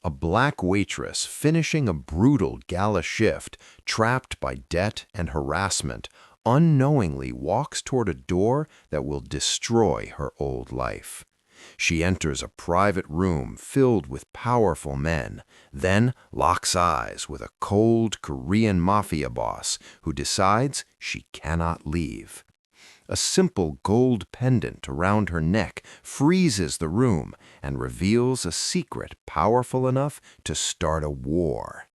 A black waitress finishing a brutal gala shift, trapped by debt and harassment, unknowingly walks toward a door that will destroy her old life. She enters a private room filled with powerful men, then locks eyes with a cold Korean mafia boss who decides she cannot leave. A simple gold pendant around her neck freezes the room and reveals a secret powerful enough to start a war.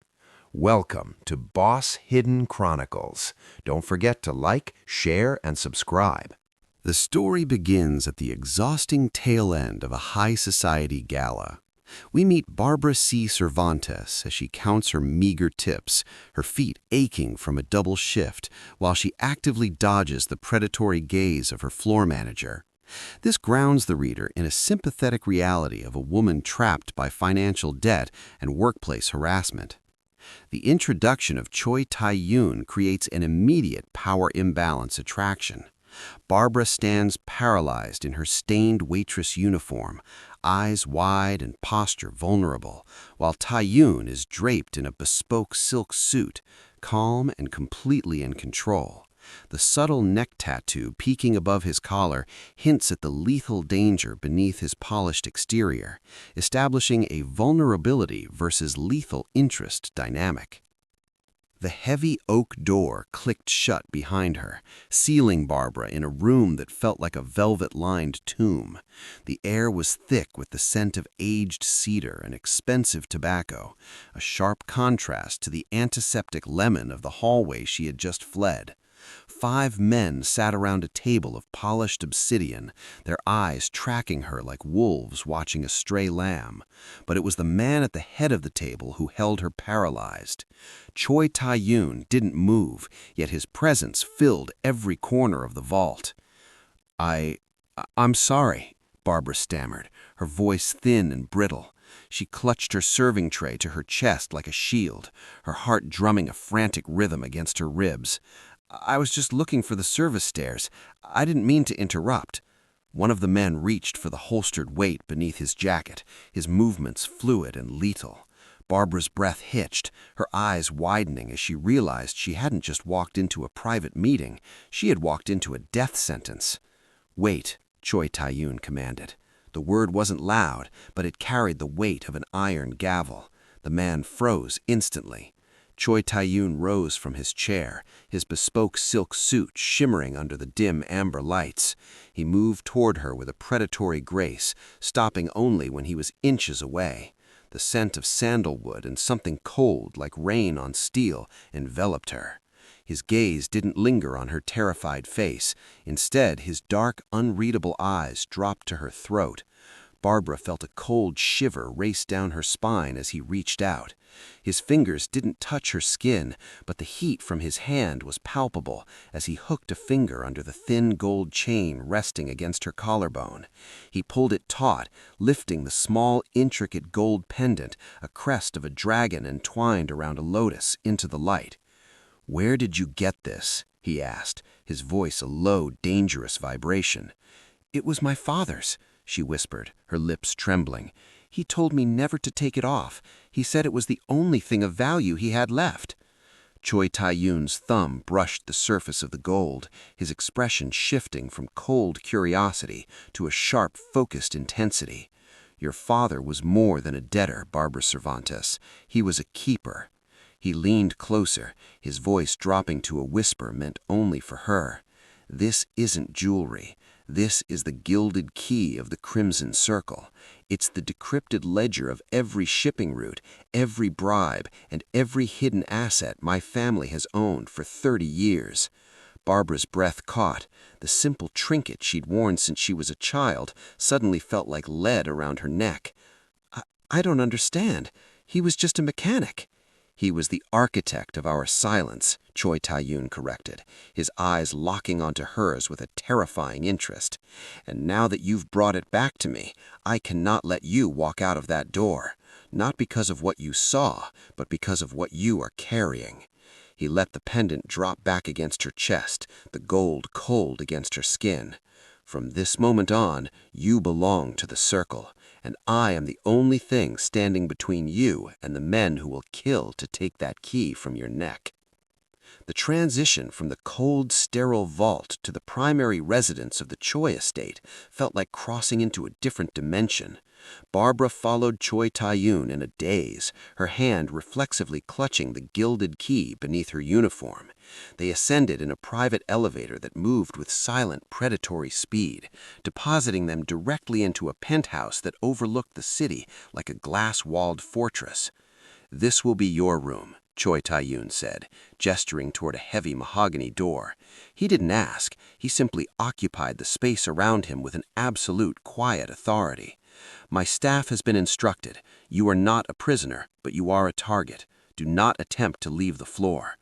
Welcome to Boss Hidden Chronicles. Don't forget to like, share, and subscribe. The story begins at the exhausting tail end of a high society gala. We meet Barbara C. Cervantes as she counts her meager tips, her feet aching from a double shift, while she actively dodges the predatory gaze of her floor manager. This grounds the reader in a sympathetic reality of a woman trapped by financial debt and workplace harassment. The introduction of Choi Tae-Yun creates an immediate power imbalance attraction. Barbara stands paralyzed in her stained waitress uniform, eyes wide and posture vulnerable, while Tae-Yun is draped in a bespoke silk suit, calm and completely in control. The subtle neck tattoo peeking above his collar hints at the lethal danger beneath his polished exterior, establishing a vulnerability versus lethal interest dynamic. The heavy oak door clicked shut behind her, sealing Barbara in a room that felt like a velvet-lined tomb. The air was thick with the scent of aged cedar and expensive tobacco, a sharp contrast to the antiseptic lemon of the hallway she had just fled. 5 men sat around a table of polished obsidian, their eyes tracking her like wolves watching a stray lamb. But it was the man at the head of the table who held her paralyzed. Choi Tae-Yun didn't move, yet his presence filled every corner of the vault. I'm sorry," Barbara stammered, her voice thin and brittle. She clutched her serving tray to her chest like a shield, her heart drumming a frantic rhythm against her ribs. "I was just looking for the service stairs. I didn't mean to interrupt." One of the men reached for the holstered weight beneath his jacket, his movements fluid and lethal. Barbara's breath hitched, her eyes widening as she realized she hadn't just walked into a private meeting, she had walked into a death sentence. "Wait," Choi Tae-Yun commanded. The word wasn't loud, but it carried the weight of an iron gavel. The man froze instantly. Choi Tae-Yun rose from his chair, his bespoke silk suit shimmering under the dim amber lights. He moved toward her with a predatory grace, stopping only when he was inches away. The scent of sandalwood and something cold like rain on steel enveloped her. His gaze didn't linger on her terrified face. Instead, his dark, unreadable eyes dropped to her throat. Barbara felt a cold shiver race down her spine as he reached out. His fingers didn't touch her skin, but the heat from his hand was palpable as he hooked a finger under the thin gold chain resting against her collarbone. He pulled it taut, lifting the small, intricate gold pendant, a crest of a dragon entwined around a lotus, into the light. "Where did you get this?" he asked, his voice a low, dangerous vibration. "It was my father's," she whispered, her lips trembling. "He told me never to take it off. He said it was the only thing of value he had left." Choi Tae-Yun's thumb brushed the surface of the gold, his expression shifting from cold curiosity to a sharp, focused intensity. "Your father was more than a debtor, Barbara Cervantes. He was a keeper." He leaned closer, his voice dropping to a whisper meant only for her. "This isn't jewelry. This is the gilded key of the Crimson Circle. It's the decrypted ledger of every shipping route, every bribe, and every hidden asset my family has owned for 30 years. Barbara's breath caught. The simple trinket she'd worn since she was a child suddenly felt like lead around her neck. I don't understand. He was just a mechanic." "He was the architect of our silence," Choi Tae-Yun corrected, his eyes locking onto hers with a terrifying interest. "And now that you've brought it back to me, I cannot let you walk out of that door. Not because of what you saw, but because of what you are carrying." He let the pendant drop back against her chest, the gold cold against her skin. From this moment on, you belong to the circle, and I am the only thing standing between you and the men who will kill to take that key from your neck." The transition from the cold, sterile vault to the primary residence of the Choi estate felt like crossing into a different dimension. Barbara followed Choi Tae-Yun in a daze, her hand reflexively clutching the gilded key beneath her uniform. They ascended in a private elevator that moved with silent, predatory speed, depositing them directly into a penthouse that overlooked the city like a glass-walled fortress. "This will be your room," Choi Tae-Yun said, gesturing toward a heavy mahogany door. He didn't ask, he simply occupied the space around him with an absolute, quiet authority. "My staff has been instructed. You are not a prisoner, but you are a target. Do not attempt to leave the floor."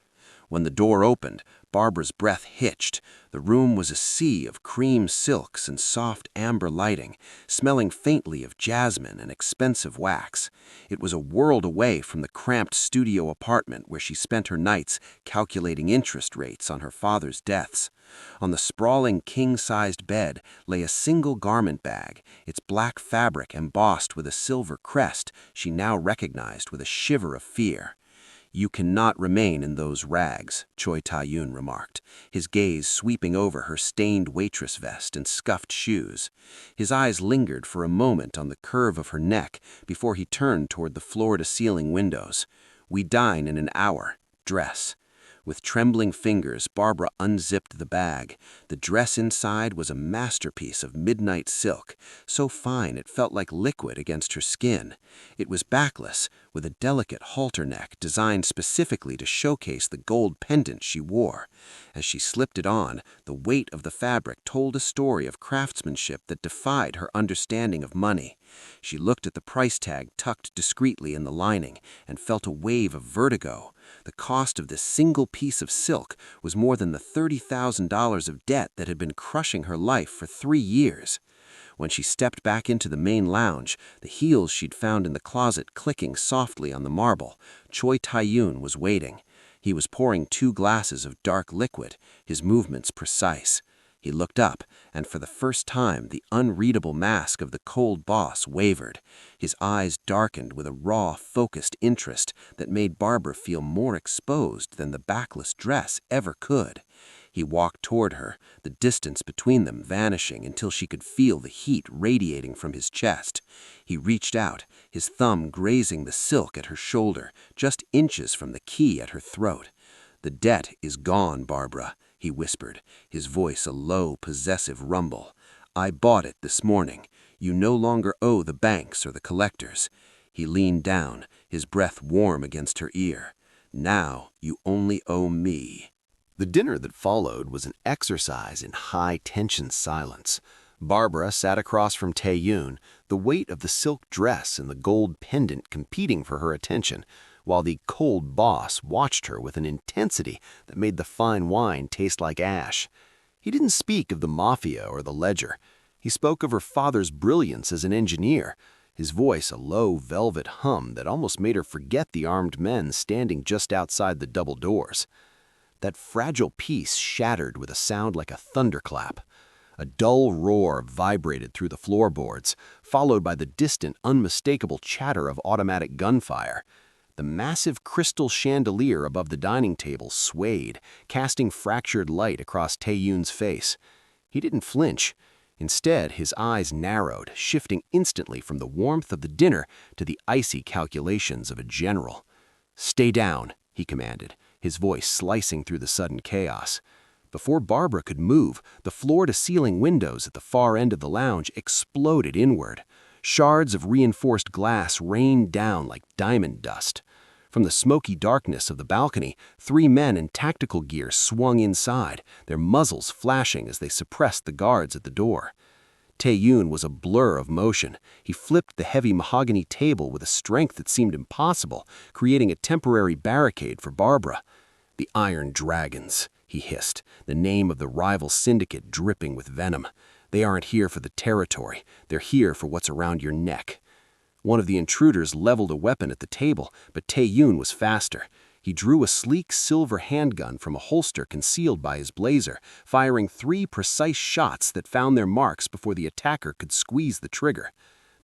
When the door opened, Barbara's breath hitched. The room was a sea of cream silks and soft amber lighting, smelling faintly of jasmine and expensive wax. It was a world away from the cramped studio apartment where she spent her nights calculating interest rates on her father's deaths. On the sprawling king-sized bed lay a single garment bag, its black fabric embossed with a silver crest she now recognized with a shiver of fear. "You cannot remain in those rags," Choi Tae-Yun remarked, his gaze sweeping over her stained waitress vest and scuffed shoes. His eyes lingered for a moment on the curve of her neck before he turned toward the floor-to-ceiling windows. "We dine in an hour. Dress." With trembling fingers, Barbara unzipped the bag. The dress inside was a masterpiece of midnight silk, so fine it felt like liquid against her skin. It was backless, with a delicate halter neck designed specifically to showcase the gold pendant she wore. As she slipped it on, the weight of the fabric told a story of craftsmanship that defied her understanding of money. She looked at the price tag tucked discreetly in the lining and felt a wave of vertigo. The cost of this single piece of silk was more than the $30,000 of debt that had been crushing her life for 3 years. When she stepped back into the main lounge, the heels she'd found in the closet clicking softly on the marble, Choi Tae-Yun was waiting. He was pouring 2 glasses of dark liquid, his movements precise. He looked up, and for the first time the unreadable mask of the cold boss wavered. His eyes darkened with a raw, focused interest that made Barbara feel more exposed than the backless dress ever could. He walked toward her, the distance between them vanishing until she could feel the heat radiating from his chest. He reached out, his thumb grazing the silk at her shoulder, just inches from the key at her throat. "The debt is gone, Barbara," he whispered, his voice a low, possessive rumble. "I bought it this morning. You no longer owe the banks or the collectors." He leaned down, his breath warm against her ear. "Now you only owe me." The dinner that followed was an exercise in high-tension silence. Barbara sat across from Tae-Yun, the weight of the silk dress and the gold pendant competing for her attention, while the cold boss watched her with an intensity that made the fine wine taste like ash. He didn't speak of the Mafia or the ledger. He spoke of her father's brilliance as an engineer, his voice a low velvet hum that almost made her forget the armed men standing just outside the double doors. That fragile piece shattered with a sound like a thunderclap. A dull roar vibrated through the floorboards, followed by the distant, unmistakable chatter of automatic gunfire. The massive crystal chandelier above the dining table swayed, casting fractured light across Tae-Yun's face. He didn't flinch. Instead, his eyes narrowed, shifting instantly from the warmth of the dinner to the icy calculations of a general. "Stay down," he commanded, his voice slicing through the sudden chaos. Before Barbara could move, the floor-to-ceiling windows at the far end of the lounge exploded inward. Shards of reinforced glass rained down like diamond dust. From the smoky darkness of the balcony, 3 men in tactical gear swung inside, their muzzles flashing as they suppressed the guards at the door. Tae-Yun was a blur of motion. He flipped the heavy mahogany table with a strength that seemed impossible, creating a temporary barricade for Barbara. "The Iron Dragons," he hissed, the name of the rival syndicate dripping with venom. "They aren't here for the territory. They're here for what's around your neck." One of the intruders leveled a weapon at the table, but Tae-Yun was faster. He drew a sleek silver handgun from a holster concealed by his blazer, firing 3 precise shots that found their marks before the attacker could squeeze the trigger.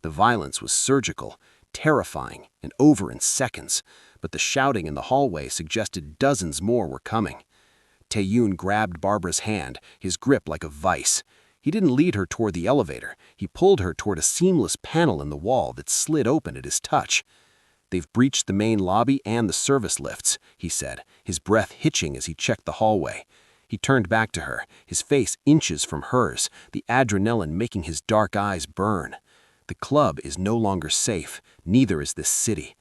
The violence was surgical, terrifying, and over in seconds, but the shouting in the hallway suggested dozens more were coming. Tae-Yun grabbed Barbara's hand, his grip like a vice. He didn't lead her toward the elevator. He pulled her toward a seamless panel in the wall that slid open at his touch. "They've breached the main lobby and the service lifts," he said, his breath hitching as he checked the hallway. He turned back to her, his face inches from hers, the adrenaline making his dark eyes burn. "The club is no longer safe, neither is this city."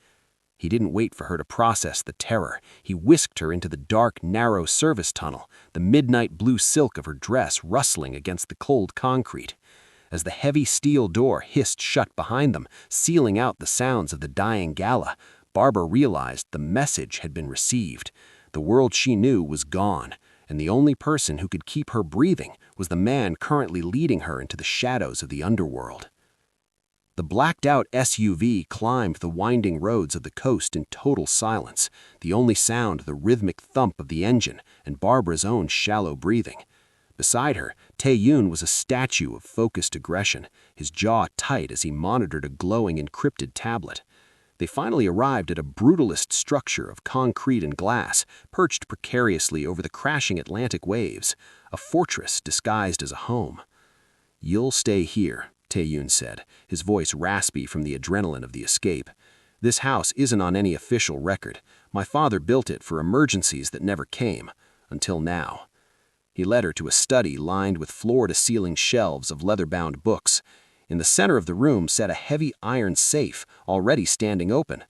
He didn't wait for her to process the terror. He whisked her into the dark, narrow service tunnel, the midnight blue silk of her dress rustling against the cold concrete. As the heavy steel door hissed shut behind them, sealing out the sounds of the dying gala, Barbara realized the message had been received. The world she knew was gone, and the only person who could keep her breathing was the man currently leading her into the shadows of the underworld. The blacked-out SUV climbed the winding roads of the coast in total silence, the only sound the rhythmic thump of the engine and Barbara's own shallow breathing. Beside her, Tae-Yun was a statue of focused aggression, his jaw tight as he monitored a glowing encrypted tablet. They finally arrived at a brutalist structure of concrete and glass, perched precariously over the crashing Atlantic waves, a fortress disguised as a home. "You'll stay here," Tae-Yun said, his voice raspy from the adrenaline of the escape. "This house isn't on any official record. My father built it for emergencies that never came, until now." He led her to a study lined with floor-to-ceiling shelves of leather-bound books. In the center of the room sat a heavy iron safe, already standing open.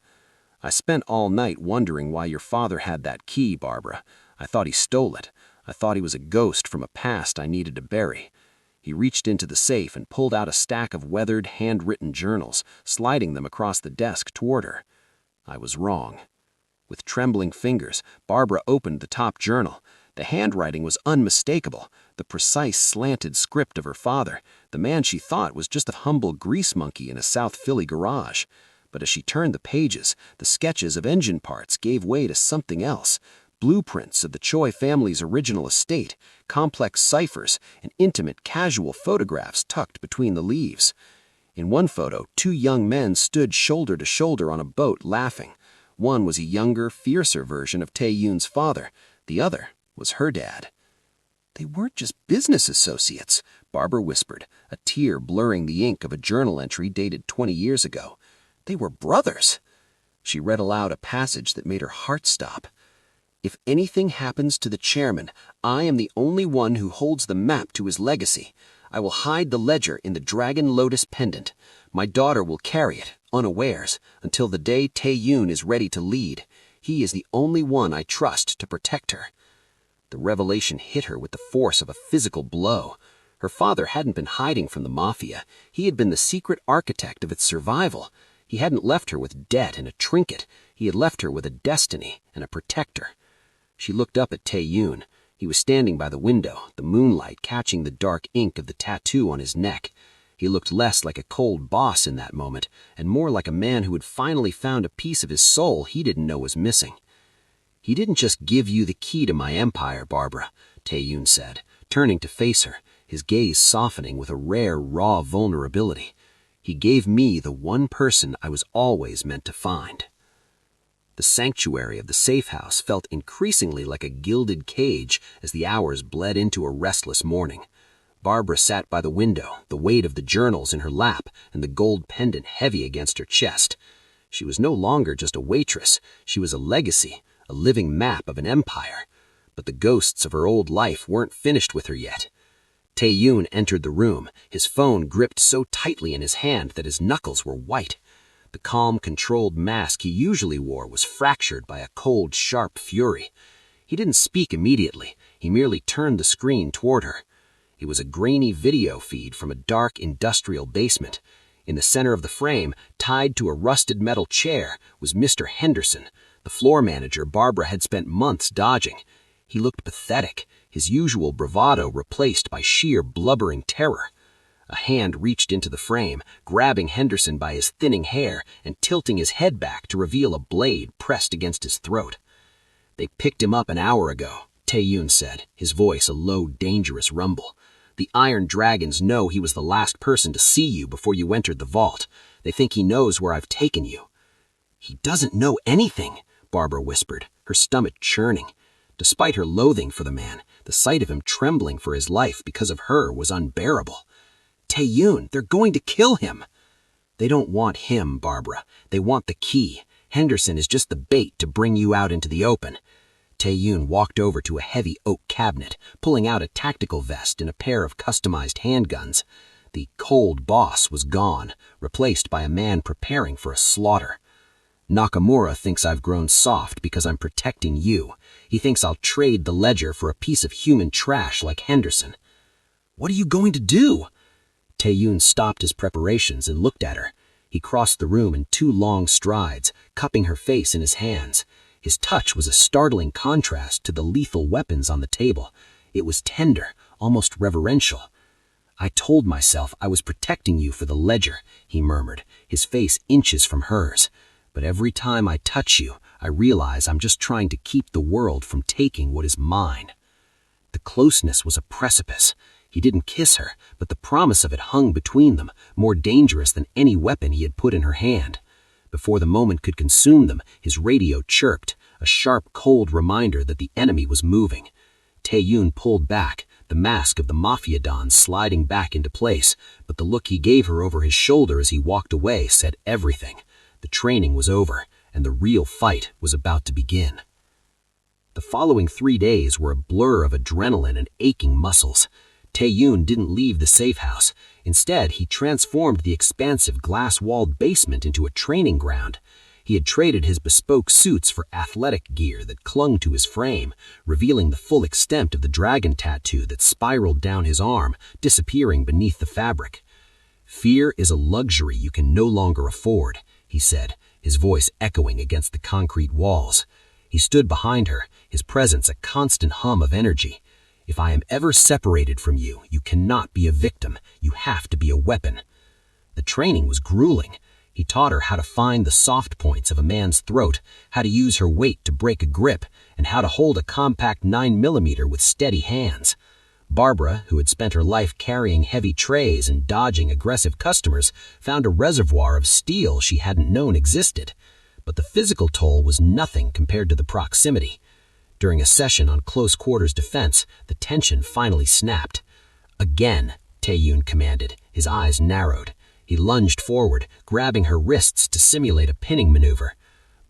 "I spent all night wondering why your father had that key, Barbara. I thought he stole it. I thought he was a ghost from a past I needed to bury." He reached into the safe and pulled out a stack of weathered, handwritten journals, sliding them across the desk toward her. "I was wrong." With trembling fingers, Barbara opened the top journal. The handwriting was unmistakable, the precise slanted script of her father, the man she thought was just a humble grease monkey in a South Philly garage. But as she turned the pages, the sketches of engine parts gave way to something else. Blueprints of the Choi family's original estate, complex ciphers, and intimate casual photographs tucked between the leaves. In one photo, 2 young men stood shoulder to shoulder on a boat laughing. One was a younger, fiercer version of Tae-Yun's father. The other was her dad. "They weren't just business associates," Barbara whispered, a tear blurring the ink of a journal entry dated 20 years ago. "They were brothers." She read aloud a passage that made her heart stop. "If anything happens to the chairman, I am the only one who holds the map to his legacy. I will hide the ledger in the dragon lotus pendant. My daughter will carry it, unawares, until the day Tae-Yun is ready to lead. He is the only one I trust to protect her." The revelation hit her with the force of a physical blow. Her father hadn't been hiding from the Mafia. He had been the secret architect of its survival. He hadn't left her with debt and a trinket. He had left her with a destiny and a protector. She looked up at Tae-Yun. He was standing by the window, the moonlight catching the dark ink of the tattoo on his neck. He looked less like a cold boss in that moment, and more like a man who had finally found a piece of his soul he didn't know was missing. "He didn't just give you the key to my empire, Barbara," Tae-Yun said, turning to face her, his gaze softening with a rare, raw vulnerability. "He gave me the one person I was always meant to find." The sanctuary of the safe house felt increasingly like a gilded cage as the hours bled into a restless morning. Barbara sat by the window, the weight of the journals in her lap and the gold pendant heavy against her chest. She was no longer just a waitress. She was a legacy, a living map of an empire. But the ghosts of her old life weren't finished with her yet. Tae-Yun entered the room, his phone gripped so tightly in his hand that his knuckles were white. The calm, controlled mask he usually wore was fractured by a cold, sharp fury. He didn't speak immediately. He merely turned the screen toward her. It was a grainy video feed from a dark, industrial basement. In the center of the frame, tied to a rusted metal chair, was Mr. Henderson, the floor manager Barbara had spent months dodging. He looked pathetic, his usual bravado replaced by sheer blubbering terror. A hand reached into the frame, grabbing Henderson by his thinning hair and tilting his head back to reveal a blade pressed against his throat. They picked him up an hour ago, Tae-Yun said, his voice a low, dangerous rumble. The Iron Dragons know he was the last person to see you before you entered the vault. They think he knows where I've taken you. He doesn't know anything, Barbara whispered, her stomach churning. Despite her loathing for the man, the sight of him trembling for his life because of her was unbearable. Tae-Yun, they're going to kill him. They don't want him, Barbara. They want the key. Henderson is just the bait to bring you out into the open. Tae-Yun walked over to a heavy oak cabinet, pulling out a tactical vest and a pair of customized handguns. The cold boss was gone, replaced by a man preparing for a slaughter. Nakamura thinks I've grown soft because I'm protecting you. He thinks I'll trade the ledger for a piece of human trash like Henderson. What are you going to do? Tae-Yun stopped his preparations and looked at her. He crossed the room in 2 long strides, cupping her face in his hands. His touch was a startling contrast to the lethal weapons on the table. It was tender, almost reverential. I told myself I was protecting you for the ledger, he murmured, his face inches from hers. But every time I touch you, I realize I'm just trying to keep the world from taking what is mine. The closeness was a precipice. He didn't kiss her, but the promise of it hung between them, more dangerous than any weapon he had put in her hand. Before the moment could consume them, his radio chirped, a sharp, cold reminder that the enemy was moving. Tae-Yun pulled back, the mask of the Mafia Don sliding back into place, but the look he gave her over his shoulder as he walked away said everything. The training was over, and the real fight was about to begin. The following 3 days were a blur of adrenaline and aching muscles. Tae-Yun didn't leave the safe house. Instead, he transformed the expansive glass-walled basement into a training ground. He had traded his bespoke suits for athletic gear that clung to his frame, revealing the full extent of the dragon tattoo that spiraled down his arm, disappearing beneath the fabric. "Fear is a luxury you can no longer afford," he said, his voice echoing against the concrete walls. He stood behind her, his presence a constant hum of energy. "If I am ever separated from you, you cannot be a victim. You have to be a weapon." The training was grueling. He taught her how to find the soft points of a man's throat, how to use her weight to break a grip, and how to hold a compact 9mm with steady hands. Barbara, who had spent her life carrying heavy trays and dodging aggressive customers, found a reservoir of steel she hadn't known existed. But the physical toll was nothing compared to the proximity. During a session on close-quarters defense, the tension finally snapped. "Again," Tae-Yun commanded, his eyes narrowed. He lunged forward, grabbing her wrists to simulate a pinning maneuver.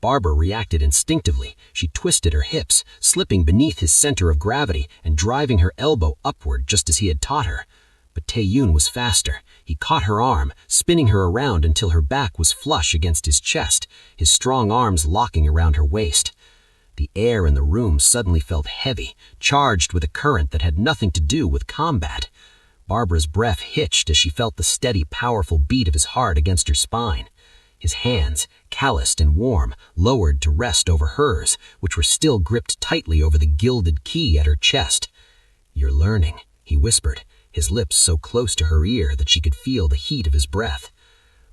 Barbara reacted instinctively. She twisted her hips, slipping beneath his center of gravity and driving her elbow upward just as he had taught her. But Tae-Yun was faster. He caught her arm, spinning her around until her back was flush against his chest, his strong arms locking around her waist. The air in the room suddenly felt heavy, charged with a current that had nothing to do with combat. Barbara's breath hitched as she felt the steady, powerful beat of his heart against her spine. His hands, calloused and warm, lowered to rest over hers, which were still gripped tightly over the gilded key at her chest. "You're learning," he whispered, his lips so close to her ear that she could feel the heat of his breath.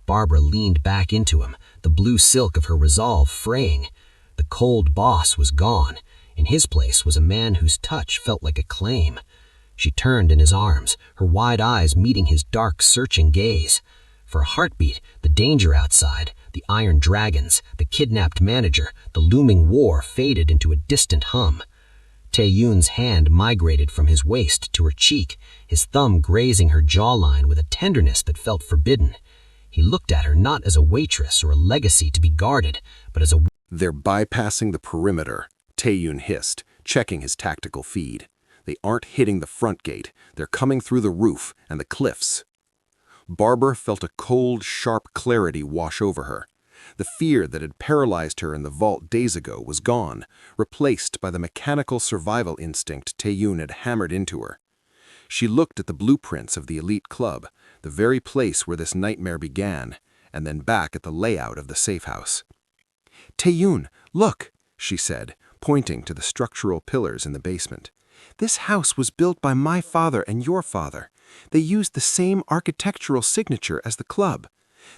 Barbara leaned back into him, the blue silk of her resolve fraying. The cold boss was gone. In his place was a man whose touch felt like a claim. She turned in his arms, her wide eyes meeting his dark, searching gaze. For a heartbeat, the danger outside, the Iron Dragons, the kidnapped manager, the looming war faded into a distant hum. Tae-Yun's hand migrated from his waist to her cheek, his thumb grazing her jawline with a tenderness that felt forbidden. He looked at her not as a waitress or a legacy to be guarded, but as a... "They're bypassing the perimeter," Tae-Yun hissed, checking his tactical feed. "They aren't hitting the front gate. They're coming through the roof and the cliffs." Barbara felt a cold, sharp clarity wash over her. The fear that had paralyzed her in the vault days ago was gone, replaced by the mechanical survival instinct Tae-Yun had hammered into her. She looked at the blueprints of the elite club, the very place where this nightmare began, and then back at the layout of the safe house. "Tae-Yun, look," she said, pointing to the structural pillars in the basement. "This house was built by my father and your father. They used the same architectural signature as the club.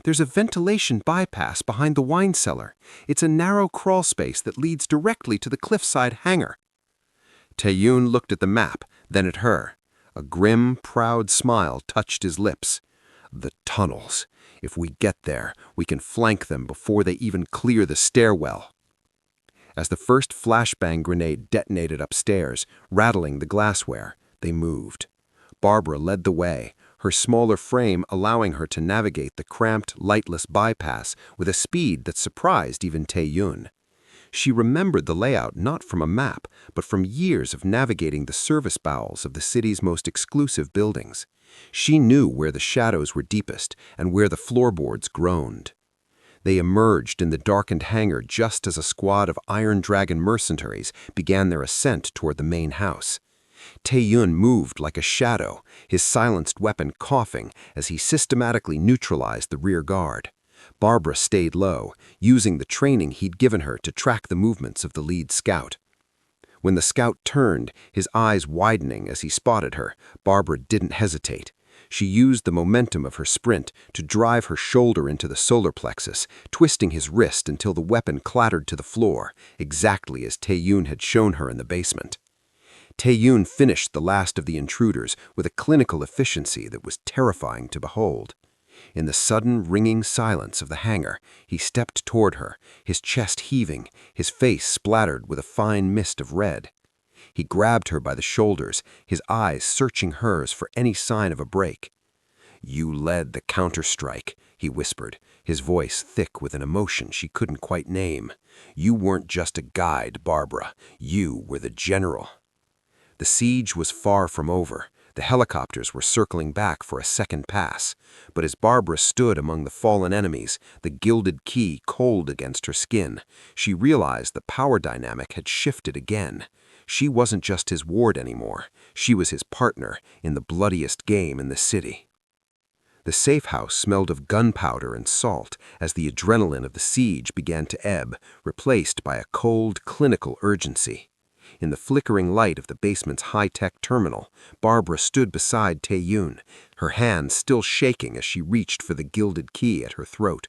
There's a ventilation bypass behind the wine cellar. It's a narrow crawl space that leads directly to the cliffside hangar. Tae-Yun looked at the map, then at her. A grim, proud smile touched his lips. The tunnels. If we get there, we can flank them before they even clear the stairwell. As the first flashbang grenade detonated upstairs, rattling the glassware, they moved. Barbara led the way, her smaller frame allowing her to navigate the cramped, lightless bypass with a speed that surprised even Tae-Yun. She remembered the layout not from a map, but from years of navigating the service bowels of the city's most exclusive buildings. She knew where the shadows were deepest and where the floorboards groaned. They emerged in the darkened hangar just as a squad of Iron Dragon mercenaries began their ascent toward the main house. Tae-Yun moved like a shadow, his silenced weapon coughing as he systematically neutralized the rear guard. Barbara stayed low, using the training he'd given her to track the movements of the lead scout. When the scout turned, his eyes widening as he spotted her, Barbara didn't hesitate. She used the momentum of her sprint to drive her shoulder into the solar plexus, twisting his wrist until the weapon clattered to the floor, exactly as Tae-Yun had shown her in the basement. Tae-Yun finished the last of the intruders with a clinical efficiency that was terrifying to behold. In the sudden, ringing silence of the hangar, he stepped toward her, his chest heaving, his face splattered with a fine mist of red. He grabbed her by the shoulders, his eyes searching hers for any sign of a break. "You led the counter-strike," he whispered, his voice thick with an emotion she couldn't quite name. "You weren't just a guide, Barbara. You were the general." The siege was far from over. The helicopters were circling back for a second pass, but as Barbara stood among the fallen enemies, the gilded key cold against her skin, she realized the power dynamic had shifted again. She wasn't just his ward anymore. She was his partner in the bloodiest game in the city. The safe house smelled of gunpowder and salt as the adrenaline of the siege began to ebb, replaced by a cold, clinical urgency. In the flickering light of the basement's high-tech terminal, Barbara stood beside Tae-Yun, her hands still shaking as she reached for the gilded key at her throat.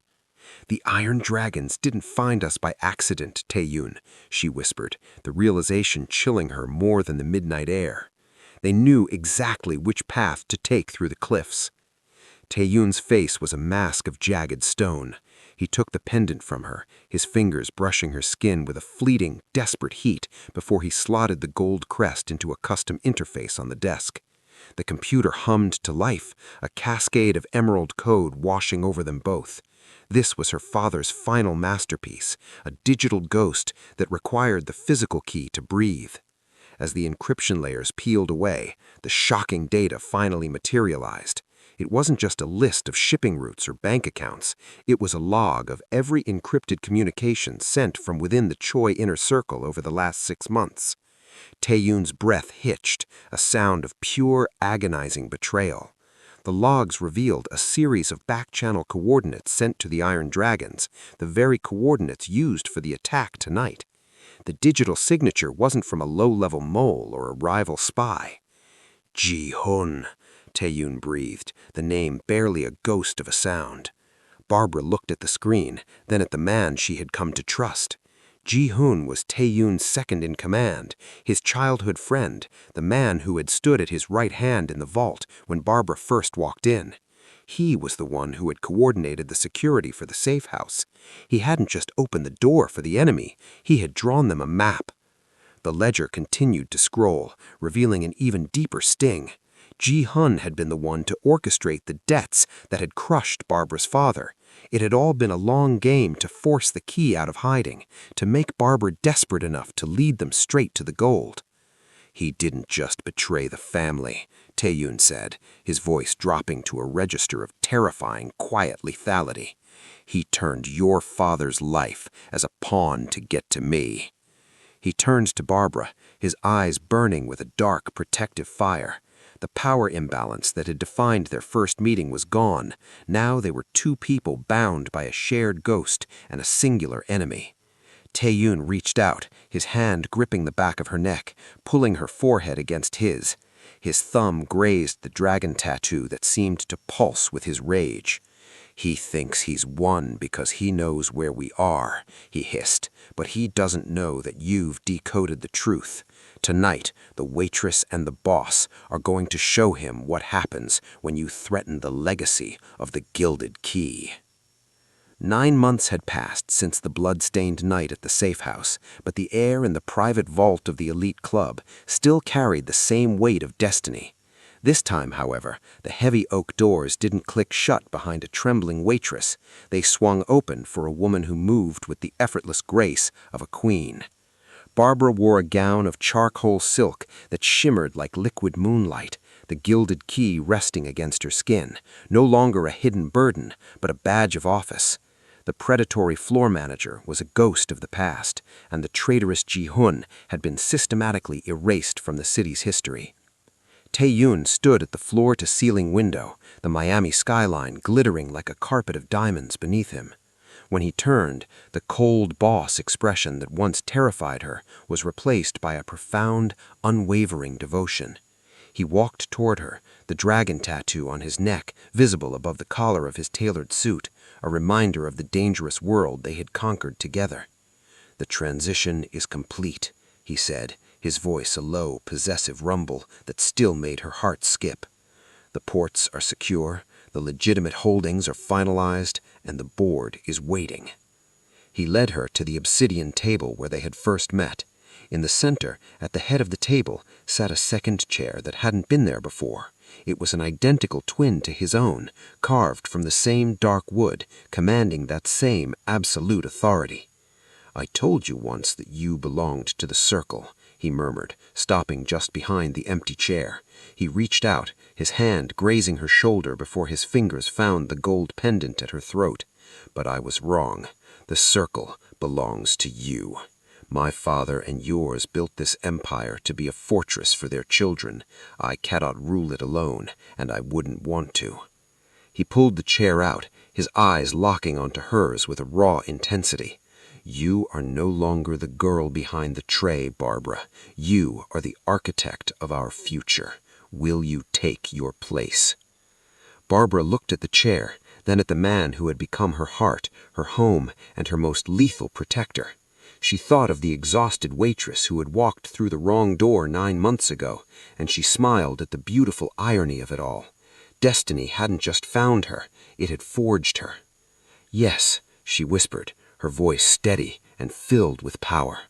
"The Iron Dragons didn't find us by accident, Tae-Yun," she whispered, the realization chilling her more than the midnight air. "They knew exactly which path to take through the cliffs." Tae-Yun's face was a mask of jagged stone. He took the pendant from her, his fingers brushing her skin with a fleeting, desperate heat before he slotted the gold crest into a custom interface on the desk. The computer hummed to life, a cascade of emerald code washing over them both. This was her father's final masterpiece, a digital ghost that required the physical key to breathe. As the encryption layers peeled away, the shocking data finally materialized. It wasn't just a list of shipping routes or bank accounts. It was a log of every encrypted communication sent from within the Choi inner circle over the last 6 months. Tae-Yun's breath hitched, a sound of pure, agonizing betrayal. The logs revealed a series of back-channel coordinates sent to the Iron Dragons, the very coordinates used for the attack tonight. The digital signature wasn't from a low-level mole or a rival spy. "Ji-hun," Tae-Yun breathed, the name barely a ghost of a sound. Barbara looked at the screen, then at the man she had come to trust. Ji-hun was Tae-Yun's second-in-command, his childhood friend, the man who had stood at his right hand in the vault when Barbara first walked in. He was the one who had coordinated the security for the safe house. He hadn't just opened the door for the enemy, he had drawn them a map. The ledger continued to scroll, revealing an even deeper sting. Ji-hun had been the one to orchestrate the debts that had crushed Barbara's father. It had all been a long game to force the key out of hiding, to make Barbara desperate enough to lead them straight to the gold. "He didn't just betray the family," Tae-Yun said, his voice dropping to a register of terrifying, quiet lethality. "He turned your father's life as a pawn to get to me." He turned to Barbara, his eyes burning with a dark, protective fire. The power imbalance that had defined their first meeting was gone. Now they were two people bound by a shared ghost and a singular enemy. Tae-Yun reached out, his hand gripping the back of her neck, pulling her forehead against his. His thumb grazed the dragon tattoo that seemed to pulse with his rage. "He thinks he's won because he knows where we are," he hissed, "but he doesn't know that you've decoded the truth. Tonight, the waitress and the boss are going to show him what happens when you threaten the legacy of the Gilded Key." 9 months had passed since the blood-stained night at the safe house, but the air in the private vault of the elite club still carried the same weight of destiny. This time, however, the heavy oak doors didn't click shut behind a trembling waitress. They swung open for a woman who moved with the effortless grace of a queen. Barbara wore a gown of charcoal silk that shimmered like liquid moonlight, the gilded key resting against her skin, no longer a hidden burden, but a badge of office. The predatory floor manager was a ghost of the past, and the traitorous Ji-hun had been systematically erased from the city's history. Tae-Yun stood at the floor-to-ceiling window, the Miami skyline glittering like a carpet of diamonds beneath him. When he turned, the cold boss expression that once terrified her was replaced by a profound, unwavering devotion. He walked toward her, the dragon tattoo on his neck visible above the collar of his tailored suit, a reminder of the dangerous world they had conquered together. "The transition is complete," he said, his voice a low, possessive rumble that still made her heart skip. "The ports are secure, the legitimate holdings are finalized, and the board is waiting." He led her to the obsidian table where they had first met. In the center, at the head of the table, sat a second chair that hadn't been there before. It was an identical twin to his own, carved from the same dark wood, commanding that same absolute authority. "I told you once that you belonged to the circle," he murmured, stopping just behind the empty chair. He reached out, his hand grazing her shoulder before his fingers found the gold pendant at her throat. "But I was wrong. The circle belongs to you. My father and yours built this empire to be a fortress for their children. I cannot rule it alone, and I wouldn't want to." He pulled the chair out, his eyes locking onto hers with a raw intensity. "You are no longer the girl behind the tray, Barbara. You are the architect of our future. Will you take your place?" Barbara looked at the chair, then at the man who had become her heart, her home, and her most lethal protector. She thought of the exhausted waitress who had walked through the wrong door 9 months ago, and she smiled at the beautiful irony of it all. Destiny hadn't just found her, it had forged her. "Yes," she whispered, her voice steady and filled with power.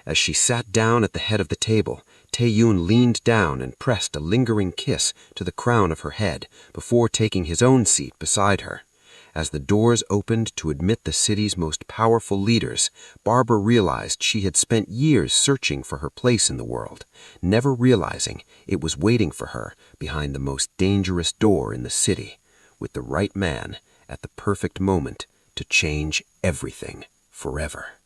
As she sat down at the head of the table, Tae-Yun leaned down and pressed a lingering kiss to the crown of her head before taking his own seat beside her. As the doors opened to admit the city's most powerful leaders, Barbara realized she had spent years searching for her place in the world, never realizing it was waiting for her behind the most dangerous door in the city, with the right man at the perfect moment to change everything forever.